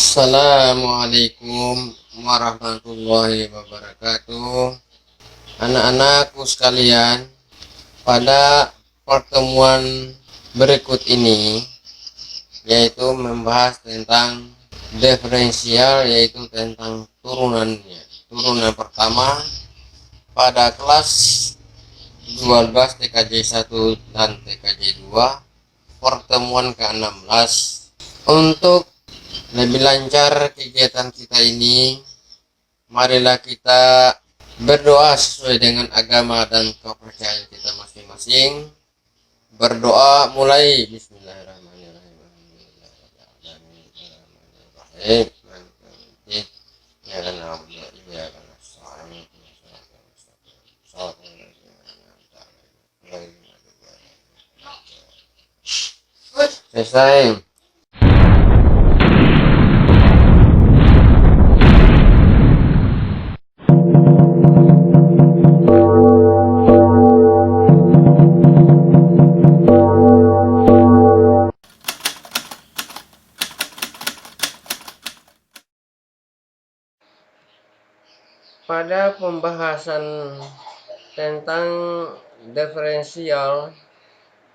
Assalamualaikum warahmatullahi wabarakatuh. Anak-anakku sekalian, pada pertemuan berikut ini yaitu membahas tentang diferensial, yaitu tentang turunannya. Turunan pertama pada kelas 12 TKJ 1 dan TKJ 2, pertemuan ke-16. Untuk lebih lancar kegiatan kita ini, marilah kita berdoa sesuai dengan agama dan kepercayaan kita masing-masing. Berdoa mulai bismillahirrahmanirrahim. Selesai. Pada pembahasan tentang diferensial,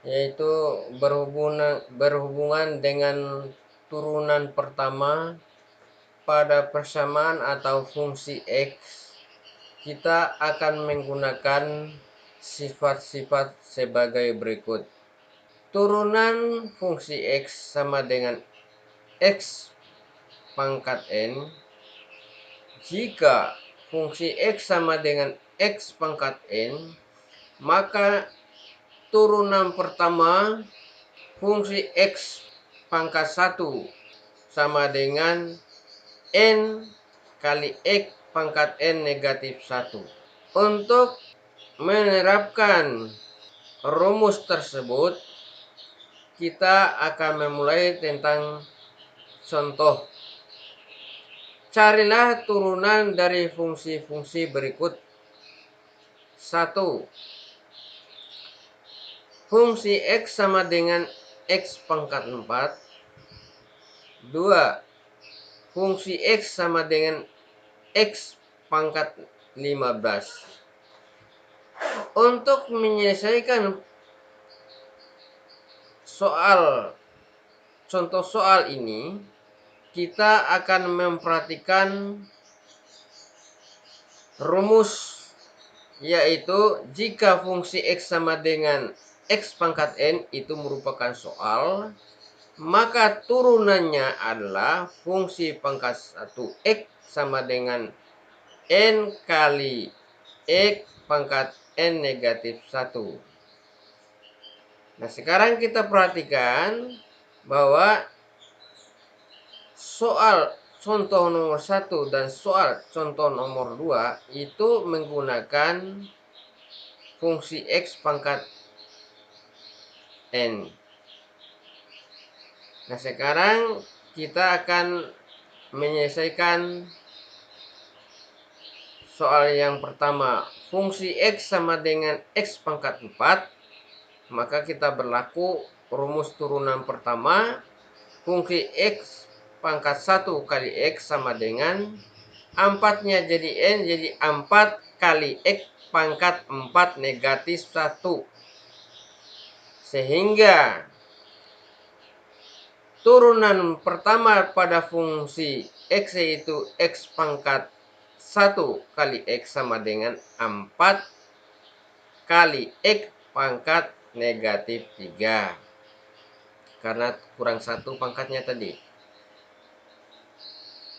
yaitu berhubungan dengan turunan pertama pada persamaan atau fungsi X, kita akan menggunakan sifat-sifat sebagai berikut. Turunan fungsi X sama dengan X pangkat N jika fungsi X sama dengan X pangkat N, maka turunan pertama fungsi X pangkat 1 sama dengan N kali X pangkat N negatif 1. Untuk menerapkan rumus tersebut, kita akan memulai tentang contoh. Carilah turunan dari fungsi-fungsi berikut. 1. Fungsi X sama dengan X pangkat 4. 2. Fungsi X sama dengan X pangkat 15. Untuk menyelesaikan contoh soal ini, kita akan memperhatikan rumus, yaitu jika fungsi X sama dengan X pangkat N itu merupakan soal, maka turunannya adalah fungsi pangkat 1 X sama dengan N kali X pangkat N negatif 1. Nah, sekarang kita perhatikan bahwa soal contoh nomor 1 dan soal contoh nomor 2 itu menggunakan fungsi X pangkat N. Nah, sekarang kita akan menyelesaikan soal yang pertama. Fungsi X sama dengan X pangkat 4, maka kita berlaku rumus turunan pertama. Fungsi X pangkat 1 kali X sama dengan 4-nya jadi N, jadi 4 kali X pangkat 4 negatif 1. Sehingga turunan pertama pada fungsi X yaitu X pangkat 1 kali X sama dengan 4 kali X pangkat negatif 3. Karena kurang 1 pangkatnya tadi.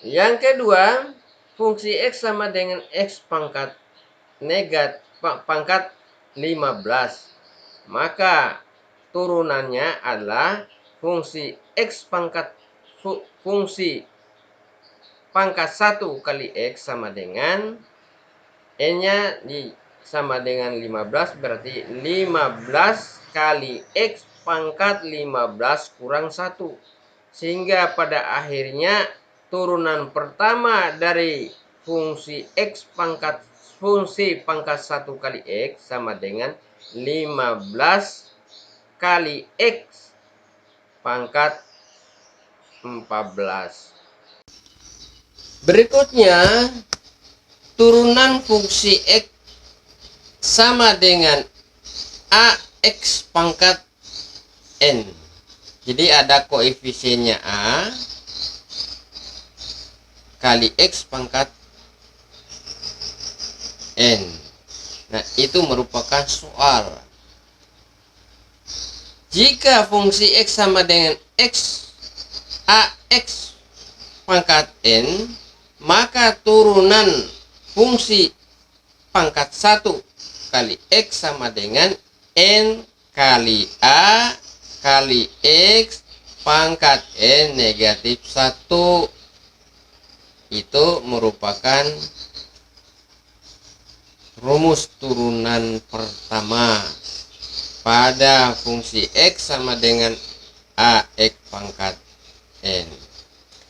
Yang kedua, fungsi X sama dengan X pangkat negatif pangkat 15. Maka turunannya adalah fungsi X pangkat 1 kali X sama dengan N-nya sama dengan 15, berarti 15 kali X pangkat 15 kurang 1. Sehingga pada akhirnya turunan pertama dari fungsi pangkat 1 kali X sama dengan 15 kali X pangkat 14. Berikutnya, turunan fungsi X sama dengan AX pangkat N. Jadi ada koefisiennya A kali X pangkat N. Nah, itu merupakan soal. Jika fungsi X sama dengan AX pangkat N, maka turunan fungsi pangkat 1 kali X sama dengan N kali A kali X pangkat N negatif 1. Itu merupakan rumus turunan pertama pada fungsi X sama dengan AX pangkat N.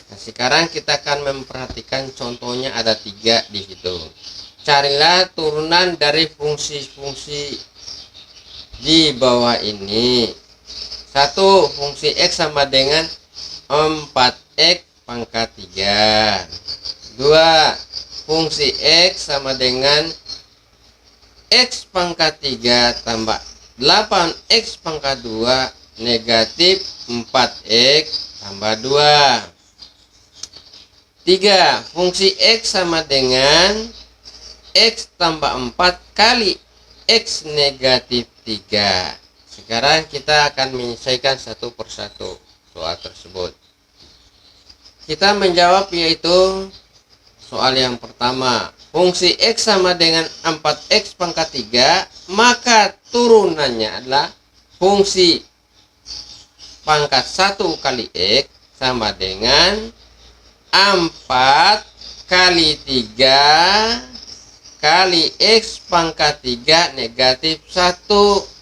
Nah, sekarang kita akan memperhatikan contohnya, ada 3 di situ. Carilah turunan dari fungsi-fungsi di bawah ini. 1. Fungsi X sama dengan 4X pangkat 3. 2. Fungsi X sama dengan X pangkat 3 tambah 8X pangkat 2 negatif 4X tambah 2. 3. Fungsi X sama dengan X tambah 4 kali X negatif 3. Sekarang kita akan menyelesaikan satu persatu soal tersebut. Kita menjawab, yaitu soal yang pertama. Fungsi X sama dengan 4X pangkat 3, maka turunannya adalah fungsi pangkat 1 kali X sama dengan 4 kali 3 kali X pangkat 3 negatif 1.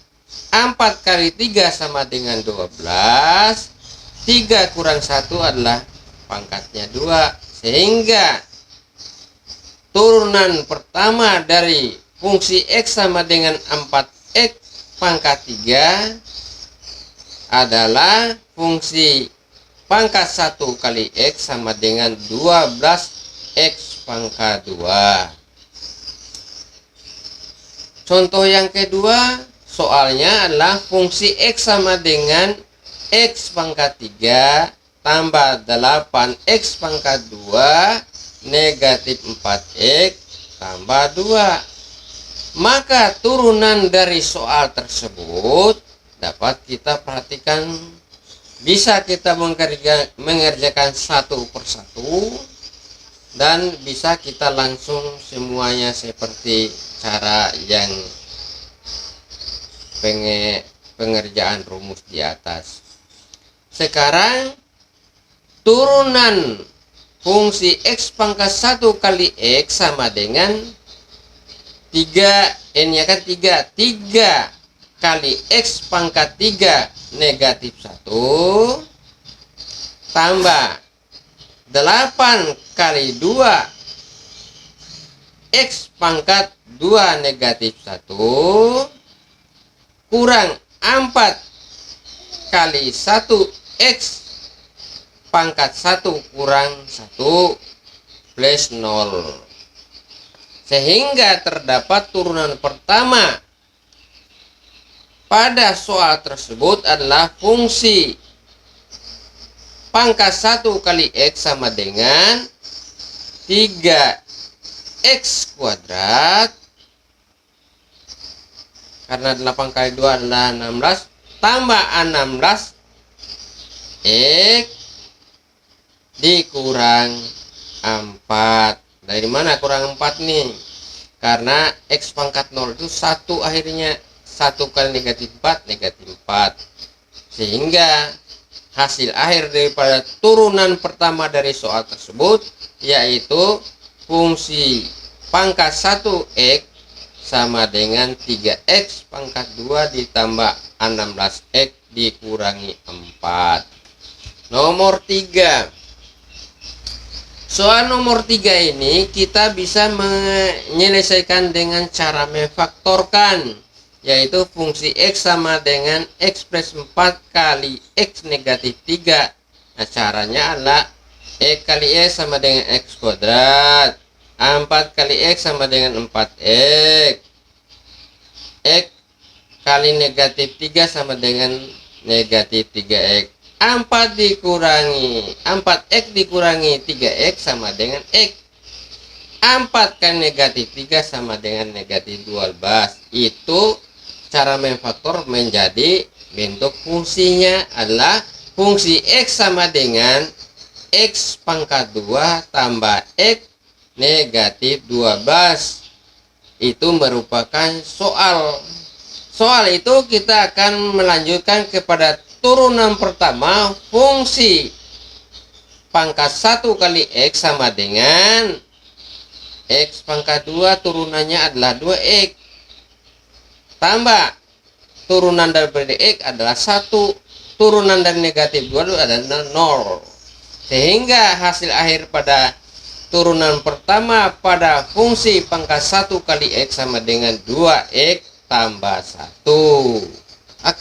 4 kali 3 sama dengan 12. 3 kurang 1 adalah pangkatnya 2. Sehingga turunan pertama dari fungsi X sama dengan 4X pangkat 3 adalah fungsi pangkat 1 kali X sama dengan 12X pangkat 2. Contoh yang kedua, soalnya adalah fungsi X sama dengan X pangkat 3 tambah 8X pangkat 2 negatif 4X tambah 2. Maka turunan dari soal tersebut dapat kita perhatikan, bisa kita mengerjakan satu persatu, dan bisa kita langsung semuanya seperti cara yang pengerjaan rumus di atas. Sekarang turunan fungsi X pangkat 1 kali X sama dengan 3, N nya kan 3 kali X pangkat 3 negatif 1 tambah 8 kali 2 X pangkat 2 negatif 1 kurang 4 kali 1 X pangkat 1 kurang 1 plus 0. Sehingga terdapat turunan pertama pada soal tersebut adalah fungsi pangkat 1 kali X sama dengan 3X kuadrat, karena 8 kali 2 adalah 16, tambah 16X dikurang 4. Dari mana kurang 4 nih? Karena X pangkat 0 itu 1 akhirnya. 1 kali negatif 4 negatif 4. Sehingga hasil akhir daripada turunan pertama dari soal tersebut yaitu fungsi pangkat 1X sama dengan 3X pangkat 2 ditambah 16X dikurangi 4. Nomor 3. Soal nomor 3 ini kita bisa menyelesaikan dengan cara memfaktorkan, yaitu fungsi X sama dengan X plus 4 kali X negatif 3. Nah, caranya adalah X kali X sama dengan X kuadrat. 4 kali X sama dengan 4X. X kali negatif 3 sama dengan negatif 3X. 4X dikurangi 3X sama dengan X. 4 kali negatif 3 sama dengan negatif 12. Itu cara main faktor menjadi bentuk fungsinya adalah fungsi X sama dengan X pangkat 2 tambah X negatif 12. Itu merupakan soal. Soal itu kita akan melanjutkan kepada turunan pertama. Fungsi pangkat 1 kali X sama dengan X pangkat 2 turunannya adalah 2X. Tambah turunan dari X adalah 1. Turunan dari negatif 2 adalah 0. Sehingga hasil akhir pada turunan pertama pada fungsi pangkat 1 kali X sama dengan 2X tambah 1.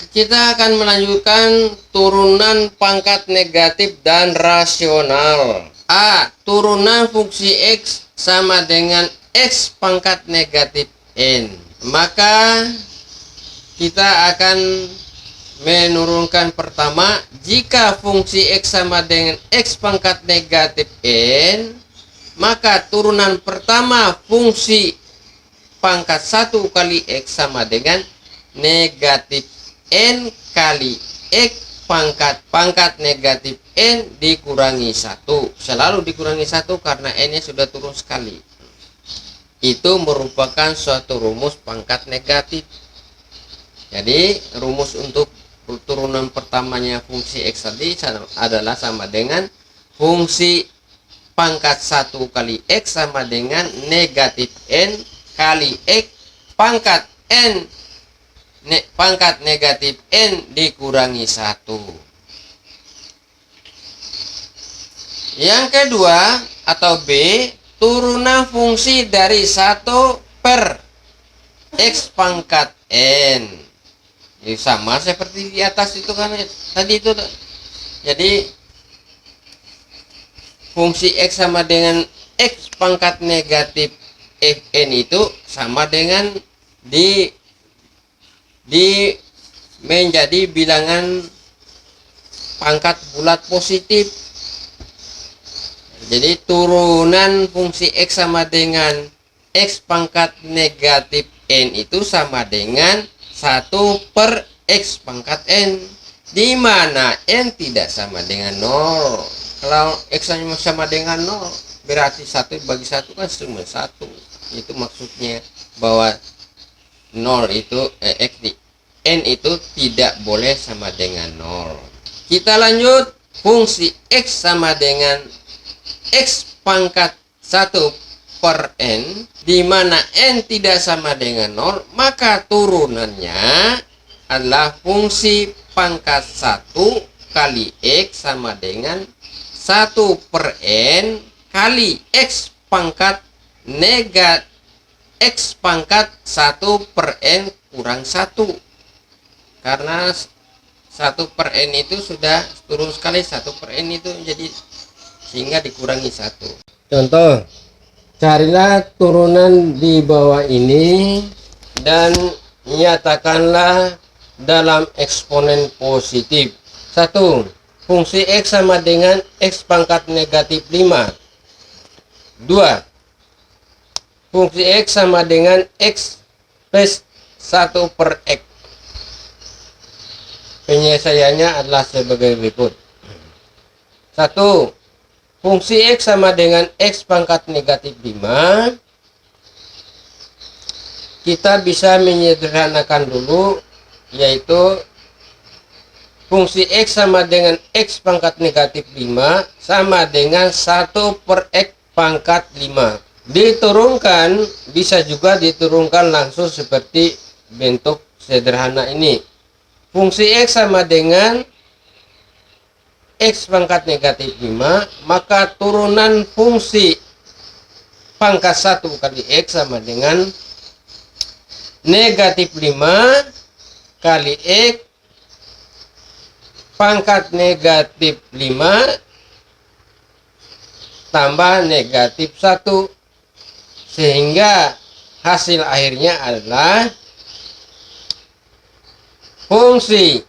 Kita akan melanjutkan turunan pangkat negatif dan rasional. A. Turunan fungsi X sama dengan X pangkat negatif N. Maka kita akan menurunkan pertama, jika fungsi X sama dengan X pangkat negatif N, maka turunan pertama fungsi pangkat 1 kali X sama dengan negatif N kali X pangkat negatif N dikurangi 1. Selalu dikurangi 1 karena N nya sudah turun sekali. Itu merupakan suatu rumus pangkat negatif. Jadi rumus untuk turunan pertamanya fungsi X tadi adalah sama dengan fungsi pangkat 1 kali X sama dengan negatif N kali X pangkat N pangkat negatif N dikurangi 1. Yang kedua atau B, turunan fungsi dari 1 per X pangkat N. Jadi sama seperti di atas itu kan tadi itu. Jadi fungsi X sama dengan X pangkat negatif Fn itu sama dengan menjadi bilangan pangkat bulat positif. Jadi turunan fungsi X sama dengan X pangkat negatif N itu sama dengan 1 per X pangkat N, di mana N tidak sama dengan 0. Kalau X sama dengan 0, berarti 1 bagi 1 kan cuma 1. Itu maksudnya bahwa 0 itu N itu tidak boleh sama dengan 0. Kita lanjut, fungsi X sama dengan X pangkat 1 per N, di mana N tidak sama dengan 0, maka turunannya adalah fungsi pangkat 1 kali X sama dengan 1 per N kali X pangkat negatif X pangkat 1 per N kurang 1. Karena 1 per N itu sudah turun sekali, 1 per N itu jadi sehingga dikurangi 1. Contoh, carilah turunan di bawah ini dan nyatakanlah dalam eksponen positif. 1. Fungsi X sama dengan X pangkat negatif 5. 2. Fungsi X sama dengan X plus 1 per X. Penyelesaiannya adalah sebagai berikut. 1. Fungsi X sama dengan X pangkat negatif 5. Kita bisa menyederhanakan dulu, yaitu fungsi X sama dengan X pangkat negatif 5 sama dengan 1 per X pangkat 5. Diturunkan, bisa juga diturunkan langsung seperti bentuk sederhana ini. Fungsi X sama dengan X pangkat negatif 5, maka turunan fungsi pangkat 1 kali X sama dengan negatif 5 kali X pangkat negatif 5 tambah negatif 1. Sehingga hasil akhirnya adalah fungsi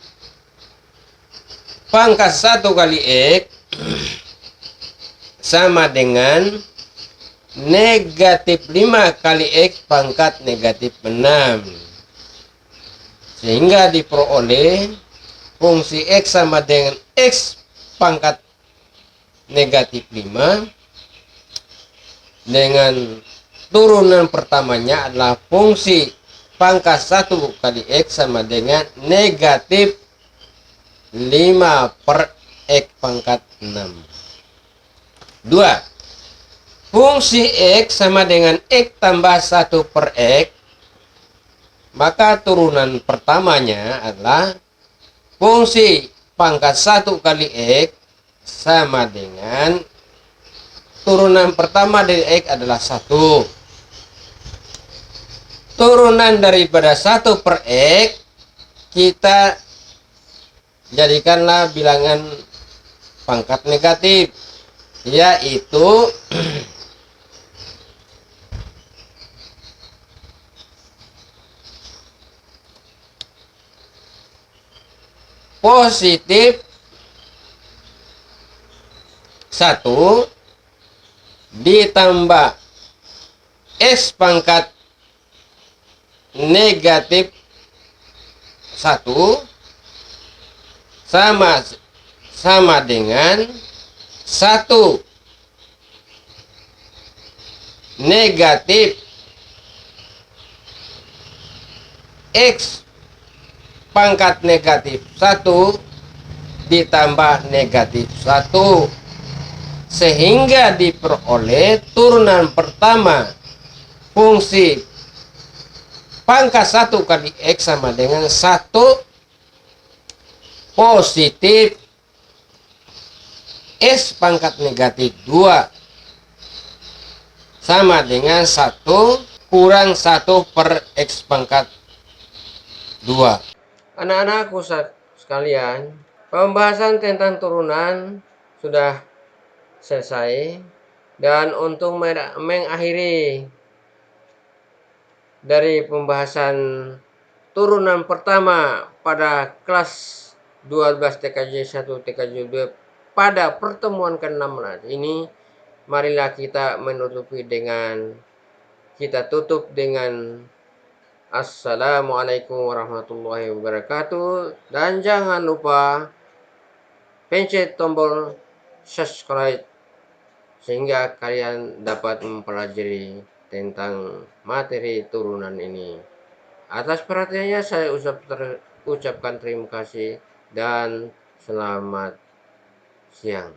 pangkat 1 kali X sama dengan negatif 5 kali X pangkat negatif 6. Sehingga diperoleh fungsi X sama dengan X pangkat negatif 5 dengan turunan pertamanya adalah fungsi pangkat 1 kali X sama dengan negatif 5 per X pangkat 6. 2. Fungsi X sama dengan X tambah 1 per X. Maka turunan pertamanya adalah fungsi pangkat 1 kali X sama dengan turunan pertama dari X adalah 1. Turunan daripada 1 per X kita jadikanlah bilangan pangkat negatif, yaitu positif 1 ditambah X pangkat negatif 1 sama dengan 1 negatif X pangkat negatif 1 ditambah negatif 1, sehingga diperoleh turunan pertama fungsi pangkat 1 kali X sama dengan 1 positif X pangkat negatif 2 sama dengan 1 kurang 1 per X pangkat 2. Anak-anakku sekalian, pembahasan tentang turunan sudah selesai. Dan untuk mengakhiri dari pembahasan turunan pertama pada kelas 12 TKJ 1 TKJ 2 pada pertemuan ke-16 ini, marilah kita tutup dengan Assalamualaikum warahmatullahi wabarakatuh. Dan jangan lupa pencet tombol subscribe sehingga kalian dapat mempelajari tentang materi turunan ini. Atas perhatiannya saya ucapkan terima kasih dan selamat siang.